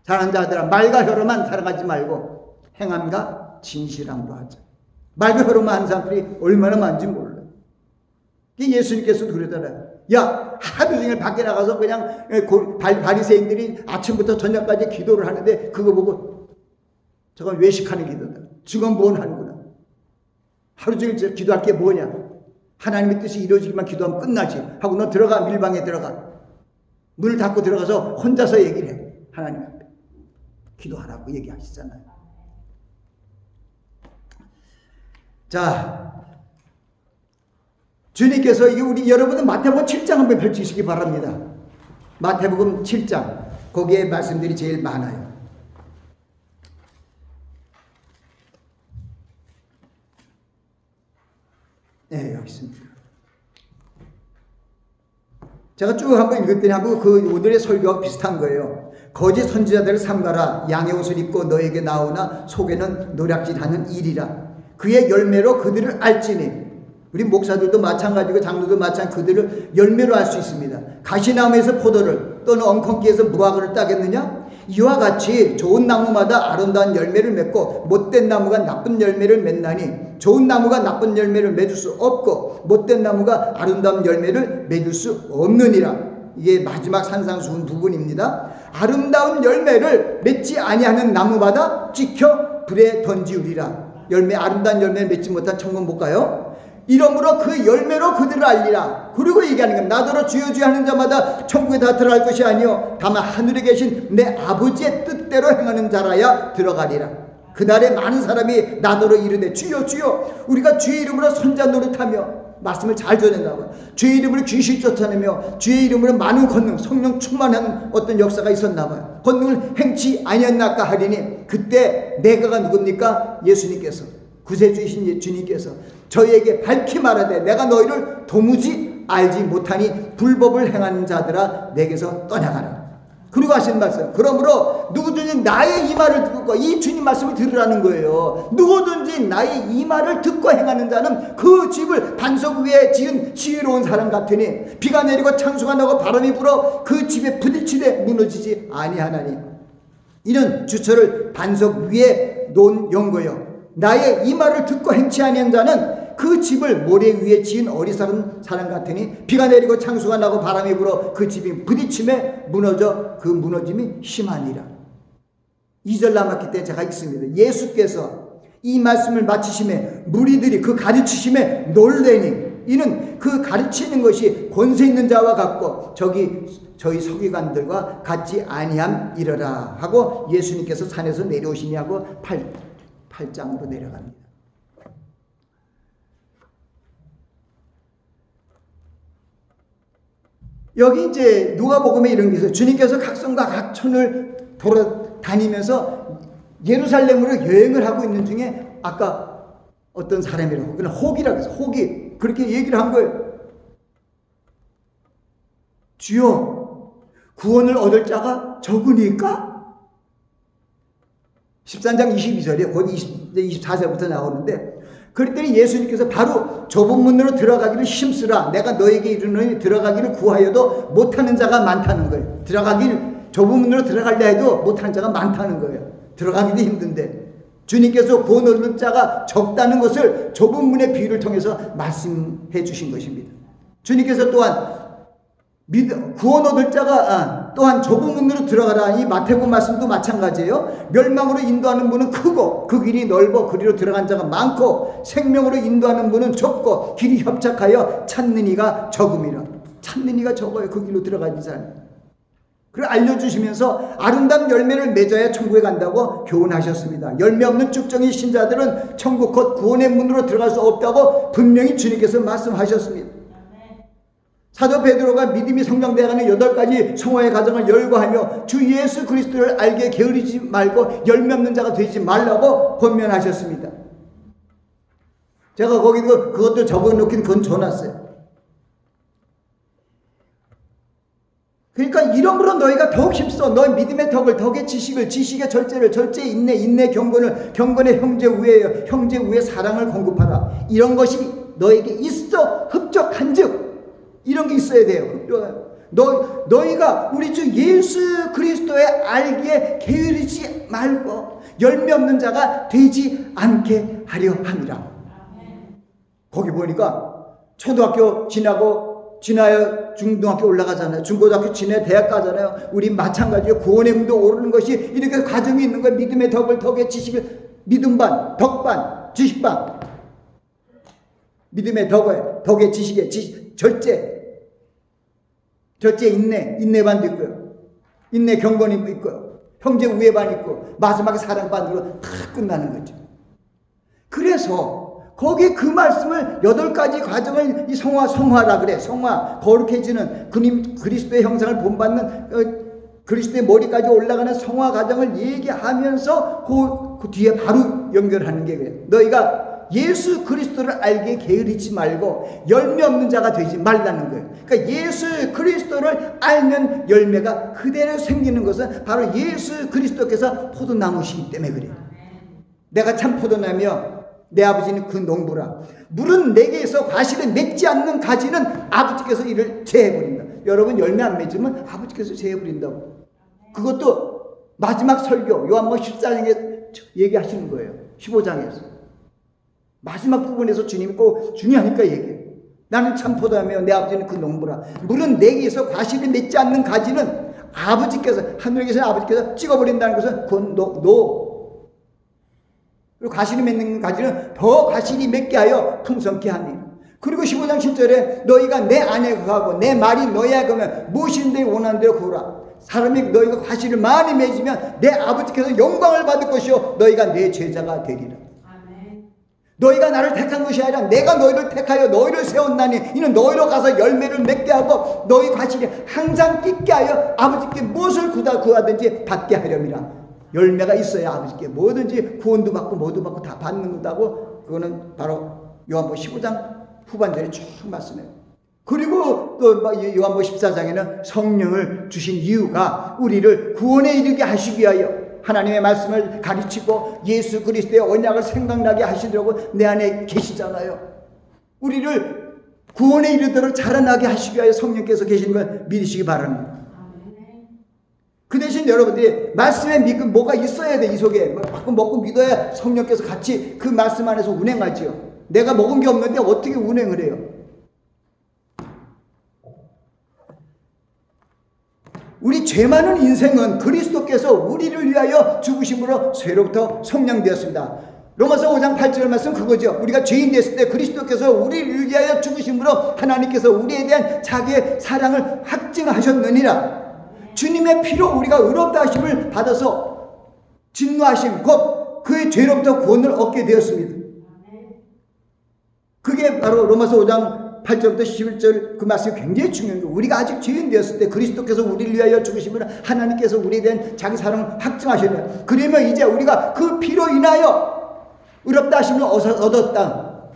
사랑하는 자들아 말과 혀로만 살아가지 말고 행함과 진실함으로 하자. 말과 혀로만 하는 사람들이 얼마나 많은지 몰라. 예수님께서도 그러잖아요. 야, 하루 종일 밖에 나가서 그냥 바리새인들이 아침부터 저녁까지 기도를 하는데 그거 보고 저건 외식하는 기도다. 저건 뭔 하는구나. 하루 종일 기도할 게 뭐냐. 하나님의 뜻이 이루어지기만 기도하면 끝나지. 하고 너 들어가, 밀방에 들어가. 문을 닫고 들어가서 혼자서 얘기를 해. 하나님 앞에. 기도하라고 얘기하시잖아요. 자, 주님께서 우리 여러분은 마태복음 7장 한번 펼치시기 바랍니다. 마태복음 7장 거기에 말씀들이 제일 많아요. 네, 여기 있습니다. 제가 쭉 한번 읽었더니 하고 그 오늘의 설교와 비슷한 거예요. 거짓 선지자들을 삼가라. 양의 옷을 입고 너에게 나오나 속에는 노략질하는 일이라. 그의 열매로 그들을 알지니. 우리 목사들도 마찬가지고 장로도 마찬가지 그들을 열매로 알 수 있습니다. 가시나무에서 포도를 또는 엉겅퀴에서 무화과를 따겠느냐? 이와 같이 좋은 나무마다 아름다운 열매를 맺고 못된 나무가 나쁜 열매를 맺나니 좋은 나무가 나쁜 열매를 맺을 수 없고 못된 나무가 아름다운 열매를 맺을 수 없느니라. 이게 마지막 산상수훈 부분입니다. 아름다운 열매를 맺지 아니하는 나무마다 찍혀 불에 던지우리라. 아름다운 열매를 맺지 못한 천국 못 가요. 이러므로 그 열매로 그들을 알리라. 그리고 얘기하는 겁니다. 나더러 주여 주여 하는 자마다 천국에 다 들어갈 것이 아니요 다만 하늘에 계신 내 아버지의 뜻대로 행하는 자라야 들어가리라. 그날에 많은 사람이 나더러 이르되 주여 주여 우리가 주의 이름으로 선자 노릇하며 말씀을 잘 전했나봐요. 주의 이름으로 귀신 쫓아내며 주의 이름으로 많은 권능, 성령 충만한 어떤 역사가 있었나봐요. 권능을 행치 아니었나까 하리니 그때 내가가 누굽니까? 예수님께서, 구세주이신 주님께서 저희에게 밝히 말하되 내가 너희를 도무지 알지 못하니 불법을 행하는 자들아 내게서 떠나가라. 그리고 하신 말씀, 그러므로 누구든지 나의 이 말을 듣고, 이 주님 말씀을 들으라는 거예요. 누구든지 나의 이 말을 듣고 행하는 자는 그 집을 반석 위에 지은 지혜로운 사람 같으니 비가 내리고 창수가 나고 바람이 불어 그 집에 부딪히되 무너지지 아니하나니 이는 주처를 반석 위에 놓은 연고요 나의 이 말을 듣고 행치 아니한 자는 그 집을 모래 위에 지은 어리석은 사람 같으니 비가 내리고 창수가 나고 바람이 불어 그 집이 부딪힘에 무너져 그 무너짐이 심하니라. 2절 남았기 때문에 제가 읽습니다. 예수께서 이 말씀을 마치심에 무리들이 그 가르치심에 놀래니 이는 그 가르치는 것이 권세 있는 자와 같고 저희 서기관들과 같지 아니함이러라 하고 예수님께서 산에서 내려오시니 하고 8장으로 내려갑니다. 여기 이제 누가복음에 이런 게 있어요. 주님께서 각 성과 각 촌을 돌아다니면서 예루살렘으로 여행을 하고 있는 중에 아까 어떤 사람이라고, 그냥 혹이라고 해서 혹이 그렇게 얘기를 한 거예요. 주여, 구원을 얻을 자가 적으니까? 13장 22절이에요. 곧 24절부터 나오는데, 그랬더니 예수님께서 바로 좁은 문으로 들어가기를 힘쓰라. 내가 너에게 이르노니 들어가기를 구하여도 못하는 자가 많다는 거예요. 좁은 문으로 들어가려 해도 못하는 자가 많다는 거예요. 들어가기도 힘든데 주님께서 구원 얻는 자가 적다는 것을 좁은 문의 비유를 통해서 말씀해 주신 것입니다. 주님께서 또한 구원 얻을 자가 또한 좁은 문으로 들어가라. 이 마태복음 말씀도 마찬가지예요. 멸망으로 인도하는 문은 크고 그 길이 넓어 그리로 들어간 자가 많고 생명으로 인도하는 문은 좁고 길이 협착하여 찾는 이가 적음이라. 찾는 이가 적어요. 그 길로 들어가는 사람. 그걸 알려주시면서 아름다운 열매를 맺어야 천국에 간다고 교훈하셨습니다. 열매 없는 쭉정이 신자들은 천국 곧 구원의 문으로 들어갈 수 없다고 분명히 주님께서 말씀하셨습니다. 사도 베드로가 믿음이 성장되어가는 8가지 성화의 과정을 열거하며 주 예수 그리스도를 알게 게으르지 말고 열매 없는 자가 되지 말라고 권면하셨습니다. 제가 거기도 그것도 적어놓긴 건져놨어요. 그러니까 이러므로 너희가 더욱 힘써 너희 믿음의 덕을, 덕의 지식을, 지식의 절제를, 절제의 인내, 인내 경건을, 경건의 형제 우애여, 형제 우애 사랑을 공급하라. 이런 것이 너에게 있어 흡족한즉 이런 게 있어야 돼요. 너희가 우리 주 예수 그리스도의 알기에 게으르지 말고 열매 없는 자가 되지 않게 하려 함이라. 거기 보니까 초등학교 지나야 중등학교 올라가잖아요. 중고등학교 지나야 대학 가잖아요. 우리 마찬가지예요. 구원의 문도 오르는 것이 이렇게 과정이 있는 거예요. 믿음의 덕을, 덕의 지식을, 믿음반, 덕반, 지식반. 믿음의 덕의 지식의 절제 인내반도 있고요. 인내 경건이 있고요. 형제 우애반 있고 마지막에 사랑반으로 다 끝나는 거죠. 그래서 거기에 그 말씀을 8가지 과정을 이 성화라 그래. 성화, 거룩해지는 그리스도의 형상을 본받는 그리스도의 머리까지 올라가는 성화 과정을 얘기하면서 그 뒤에 바로 연결하는 게 그래요. 너희가 예수 그리스도를 알게 게으르지 말고 열매 없는 자가 되지 말라는 거예요. 그러니까 예수 그리스도를 알면 열매가 그대로 생기는 것은 바로 예수 그리스도께서 포도나무시기 때문에 그래요. 내가 참 포도나무며 내 아버지는 그 농부라. 물은 내게에서 과실을 맺지 않는 가지는 아버지께서 이를 제해버린다. 여러분 열매 안 맺으면 아버지께서 제해버린다고. 그것도 마지막 설교 요한복음 14장에 얘기하시는 거예요. 15장에서. 마지막 부분에서 주님이 꼭 중요하니까 얘기해요. 나는 참 포도나무며 내 아버지는 그 농부라. 물은 내게에서 과실을 맺지 않는 가지는 아버지께서, 하늘에 계신 아버지께서 찍어버린다는 것은 그건 그리고 과실이 맺는 가지는 더 과실이 맺게 하여 풍성케 하니. 그리고 15장 7절에 너희가 내 안에 거하고 내 말이 너희에 거하면 무엇인데 원하는 대로 구하라. 사람이 너희가 과실을 많이 맺으면 내 아버지께서 영광을 받을 것이요 너희가 내 제자가 되리라. 아멘. 너희가 나를 택한 것이 아니라 내가 너희를 택하여 너희를 세웠나니 이는 너희로 가서 열매를 맺게 하고 너희 과실이 항상 있게 하여 아버지께 무엇을 구하든지 받게 하렴이라. 열매가 있어야 아버지께 뭐든지 구원도 받고 뭐도 받고 다 받는 거다고. 그거는 바로 요한복음 15장 후반절에 쭉 말씀해요. 그리고 또 요한복음 14장에는 성령을 주신 이유가 우리를 구원에 이르게 하시기 위하여 하나님의 말씀을 가르치고 예수 그리스도의 언약을 생각나게 하시려고 내 안에 계시잖아요. 우리를 구원에 이르도록 자라나게 하시기 위하여 성령께서 계시는 걸 믿으시기 바랍니다. 그 대신 여러분들이 말씀에 뭐가 있어야 돼. 이 속에 가끔 먹고 믿어야 성령께서 같이 그 말씀 안에서 운행하지요. 내가 먹은 게 없는데 어떻게 운행을 해요? 우리 죄 많은 인생은 그리스도께서 우리를 위하여 죽으심으로 쇠로부터 속량되었습니다. 로마서 5장 8절 말씀 그거죠. 우리가 죄인 됐을 때 그리스도께서 우리를 위하여 죽으심으로 하나님께서 우리에 대한 자기의 사랑을 확증하셨느니라. 주님의 피로 우리가 의롭다 하심을 받아서 진노하심 곧 그의 죄로부터 구원을 얻게 되었습니다. 그게 바로 로마서 5장 8절부터 11절 그 말씀이 굉장히 중요한 거예요. 우리가 아직 죄인 되었을 때 그리스도께서 우리를 위하여 죽으시면 하나님께서 우리에 대한 자기 사랑을 확증하셨네요. 그러면 이제 우리가 그 피로 인하여 의롭다 하심을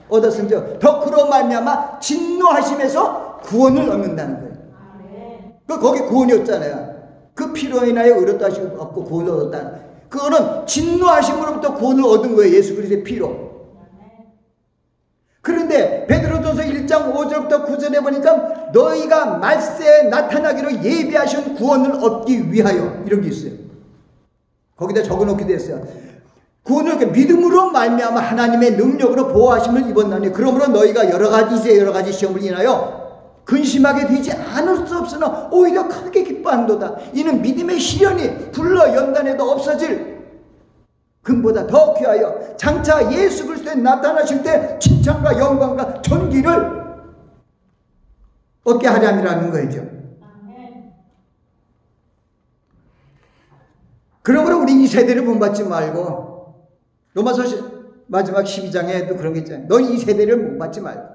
얻었은즉 더 그로 말미암아 진노하심에서 구원을 얻는다는 거예요. 거기 구원이었잖아요. 그 피로 인하여 의롭다 하심을 얻고 구원을 얻었다. 그거는 진노하심으로부터 구원을 얻은 거예요. 예수 그리스도의 피로. 그런데 베드로전서 1장 5절부터 9절에 보니까 너희가 말세에 나타나기로 예비하신 구원을 얻기 위하여 이런 게 있어요. 거기다 적어놓게 됐어요. 구원을 믿음으로 말미암아 하나님의 능력으로 보호하심을 입었나니 그러므로 너희가 여러 가지 시험을 인하여 근심하게 되지 않을 수 없으나 오히려 크게 기뻐한도다. 이는 믿음의 시련이 불러 연단에도 없어질 금보다 더 귀하여 장차 예수 그리스도에 나타나실 때 칭찬과 영광과 존귀를 얻게 하려니라는 거죠. 그러므로 우리 이 세대를 본받지 말고 로마서 마지막 12장에도 그런 게 있잖아요. 너희 이 세대를 본받지 말고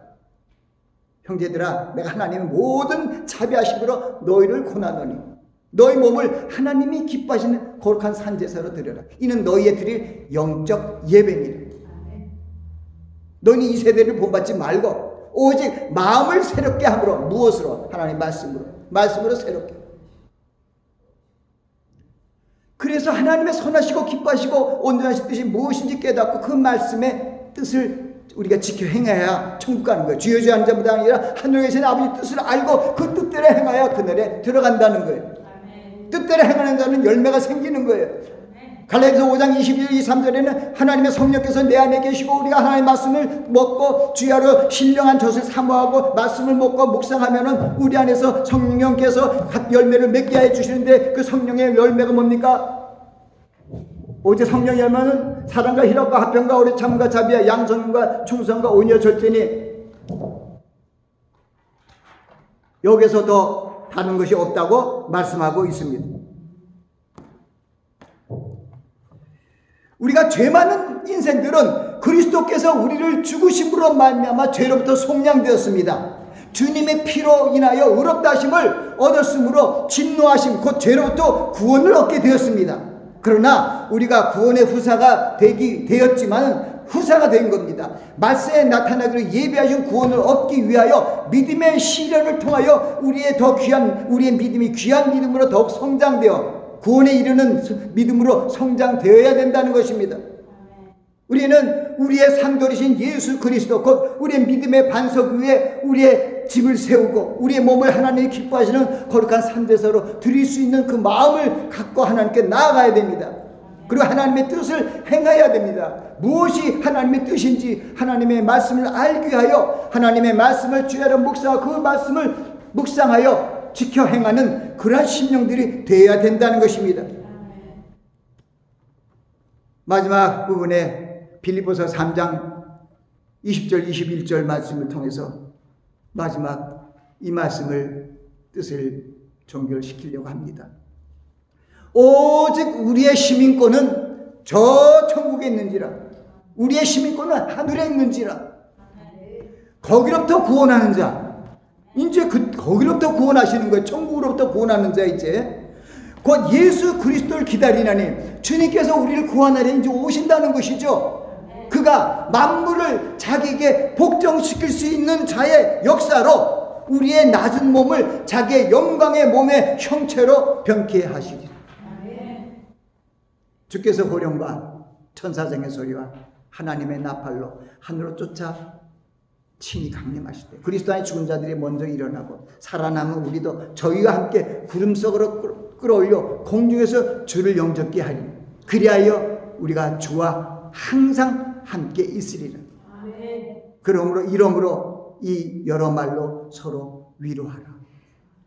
형제들아 내가 하나님의 모든 자비하심으로 너희를 고난하노니 너희 몸을 하나님이 기뻐하시는 거룩한 산제사로 드려라. 이는 너희의 드릴 영적 예배니라. 너희는 이 세대를 본받지 말고 오직 마음을 새롭게 함으로 무엇으로? 하나님 말씀으로 새롭게. 그래서 하나님의 선하시고 기뻐하시고 온전하신 뜻이 무엇인지 깨닫고 그 말씀의 뜻을 우리가 지켜 행해야 천국 가는 거예요. 주여 주여 하는 자보다 아니라 하늘에 계신 아버지 뜻을 알고 그 뜻대로 행하여 그날에 들어간다는 거예요. 뜻대로 행하는 자는 열매가 생기는 거예요. 갈라디아서 5장 21, 23절에는 하나님의 성령께서 내 안에 계시고 우리가 하나님의 말씀을 먹고 주야로 신령한 젖을 사모하고 말씀을 먹고 묵상하면은 우리 안에서 성령께서 열매를 맺게 해 주시는데 그 성령의 열매가 뭡니까? 오직 성령의 열매는 사랑과 희락과 화평과 오래 참과 자비와 양선과 충성과 온유와 절제니 여기서 더 다른 것이 없다고 말씀하고 있습니다. 우리가 죄 많은 인생들은 그리스도께서 우리를 죽으심으로 말미암아 죄로부터 속량되었습니다. 주님의 피로 인하여 의롭다 하심을 얻었으므로 진노하심 곧 죄로부터 구원을 얻게 되었습니다. 그러나 우리가 구원의 후사가 되었지만 후사가 된 겁니다. 말세에 나타나기로 예비하신 구원을 얻기 위하여 믿음의 시련을 통하여 우리의 믿음이 귀한 믿음으로 더욱 성장되어 구원에 이르는 믿음으로 성장되어야 된다는 것입니다. 우리는 우리의 상돌이신 예수 그리스도 곧 우리의 믿음의 반석 위에 우리의 집을 세우고 우리의 몸을 하나님이 기뻐하시는 거룩한 산제사로 드릴 수 있는 그 마음을 갖고 하나님께 나아가야 됩니다. 그리고 하나님의 뜻을 행해야 됩니다. 무엇이 하나님의 뜻인지 하나님의 말씀을 알기 위하여 하나님의 말씀을 주야로 묵상하고 그 말씀을 묵상하여 지켜 행하는 그러한 심령들이 되어야 된다는 것입니다. 마지막 부분에 빌립보서 3장 20절 21절 말씀을 통해서 마지막 이 말씀을 뜻을 종결시키려고 합니다. 오직 우리의 시민권은 저 천국에 있는지라 우리의 시민권은 하늘에 있는지라. 거기로부터 구원하는 자. 이제 거기로부터 구원하시는 거예요. 천국으로부터 구원하는 자. 이제 곧 예수 그리스도를 기다리나니 주님께서 우리를 구원하려 이제 오신다는 것이죠. 그가 만물을 자기에게 복종시킬 수 있는 자의 역사로 우리의 낮은 몸을 자기의 영광의 몸의 형체로 변케 하시리라. 주께서 호령과 천사장의 소리와 하나님의 나팔로 하늘로 쫓아 친히 강림하실 때 그리스도 안에 죽은 자들이 먼저 일어나고 살아남은 우리도 저희와 함께 구름 속으로 끌어올려 공중에서 주를 영접게 하리. 그리하여 우리가 주와 항상 함께 있으리라. 그러므로 이러므로 이 여러 말로 서로 위로하라.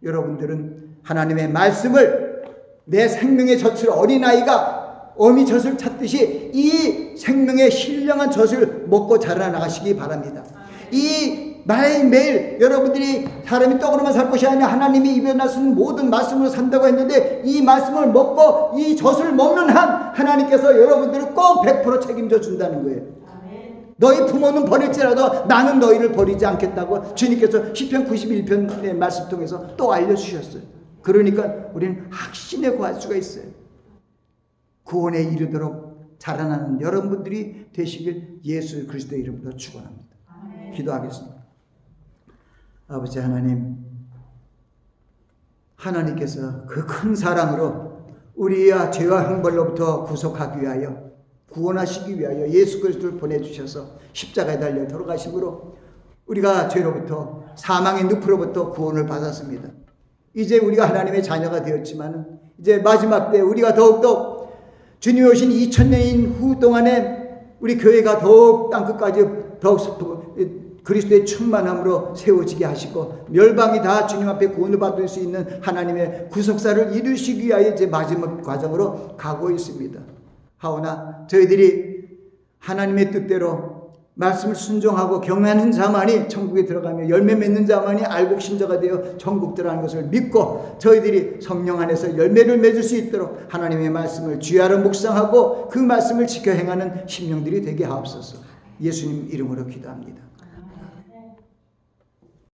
여러분들은 하나님의 말씀을 내 생명의 젖을 어린아이가 어미 젖을 찾듯이 이 생명의 신령한 젖을 먹고 자라나가시기 바랍니다. 이 매일매일 여러분들이 사람이 떡으로만 살 것이 아니라 하나님이 입에 나서는 모든 말씀으로 산다고 했는데 이 말씀을 먹고 이 젖을 먹는 한 하나님께서 여러분들을 꼭 100% 책임져 준다는 거예요. 너희 부모는 버릴지라도 나는 너희를 버리지 않겠다고 주님께서 시편 91편의 말씀 통해서 또 알려주셨어요. 그러니까 우리는 확신에 구할 수가 있어요. 구원에 이르도록 자라나는 여러분들이 되시길 예수 그리스도의 이름으로 축원합니다. 기도하겠습니다. 아버지 하나님, 하나님께서 그 큰 사랑으로 우리의 죄와 형벌로부터 구속하기 위하여 구원하시기 위하여 예수 그리스도를 보내주셔서 십자가에 달려 돌아가심으로 우리가 죄로부터 사망의 늪으로부터 구원을 받았습니다. 이제 우리가 하나님의 자녀가 되었지만 이제 마지막 때 우리가 더욱더 주님이 오신 2000년인 후 동안에 우리 교회가 더욱 땅끝까지 더욱 그리스도의 충만함으로 세워지게 하시고 멸방이 다 주님 앞에 구원을 받을 수 있는 하나님의 구속사를 이루시기 위하여 이제 마지막 과정으로 가고 있습니다. 하오나 저희들이 하나님의 뜻대로 말씀을 순종하고 경외하는 자만이 천국에 들어가며 열매 맺는 자만이 알곡 신자가 되어 천국 들어가는 것을 믿고 저희들이 성령 안에서 열매를 맺을 수 있도록 하나님의 말씀을 주야로 묵상하고 그 말씀을 지켜 행하는 심령들이 되게 하옵소서. 예수님 이름으로 기도합니다.